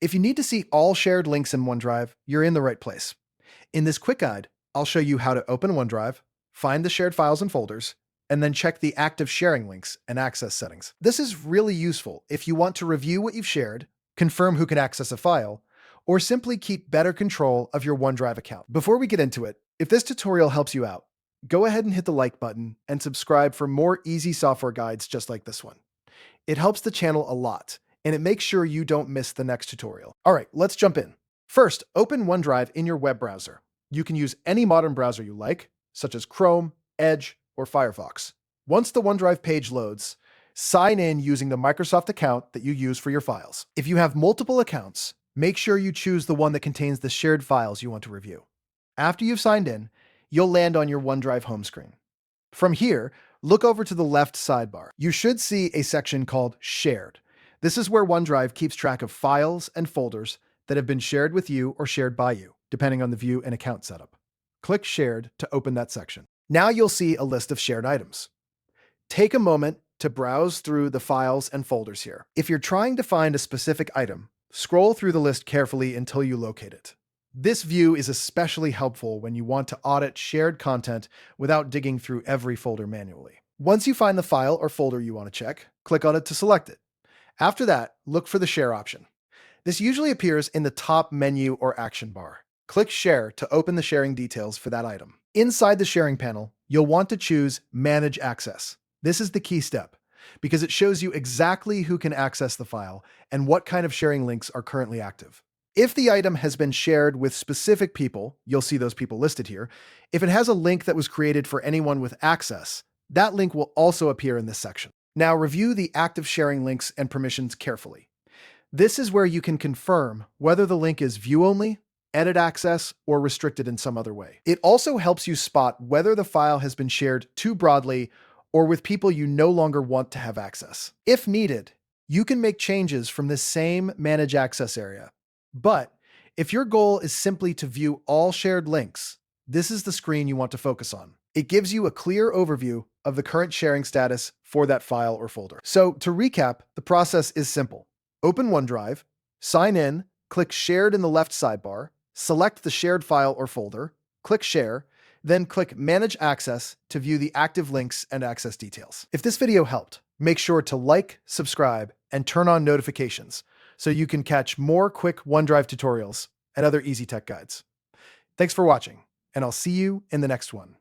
If you need to see all shared links in OneDrive, you're in the right place. In this quick guide, I'll show you how to open OneDrive, find the shared files and folders, and then check the active sharing links and access settings. This is really useful if you want to review what you've shared, confirm who can access a file, or simply keep better control of your OneDrive account. Before we get into it, if this tutorial helps you out, go ahead and hit the like button and subscribe for more easy software guides just like this one. It helps the channel a lot, and it makes sure you don't miss the next tutorial. All right, let's jump in. First, open OneDrive in your web browser. You can use any modern browser you like, such as Chrome, Edge, or Firefox. Once the OneDrive page loads, sign in using the Microsoft account that you use for your files. If you have multiple accounts, make sure you choose the one that contains the shared files you want to review. After you've signed in, you'll land on your OneDrive home screen. From here, look over to the left sidebar. You should see a section called Shared. This is where OneDrive keeps track of files and folders that have been shared with you or shared by you, depending on the view and account setup. Click Shared to open that section. Now you'll see a list of shared items. Take a moment to browse through the files and folders here. If you're trying to find a specific item, scroll through the list carefully until you locate it. This view is especially helpful when you want to audit shared content without digging through every folder manually. Once you find the file or folder you want to check, click on it to select it. After that, look for the Share option. This usually appears in the top menu or action bar. Click Share to open the sharing details for that item. Inside the sharing panel, you'll want to choose Manage Access. This is the key step, because it shows you exactly who can access the file and what kind of sharing links are currently active. If the item has been shared with specific people, you'll see those people listed here. If it has a link that was created for anyone with access, that link will also appear in this section. Now review the active sharing links and permissions carefully. This is where you can confirm whether the link is view-only, edit access, or restricted in some other way. It also helps you spot whether the file has been shared too broadly or with people you no longer want to have access. If needed, you can make changes from this same Manage Access area. But if your goal is simply to view all shared links, this is the screen you want to focus on. It gives you a clear overview of the current sharing status for that file or folder. So to recap, the process is simple. Open OneDrive, sign in, click Shared in the left sidebar, select the shared file or folder, click Share, then click Manage Access to view the active links and access details. If this video helped, make sure to like, subscribe, and turn on notifications so you can catch more quick OneDrive tutorials and other easy tech guides. Thanks for watching, and I'll see you in the next one.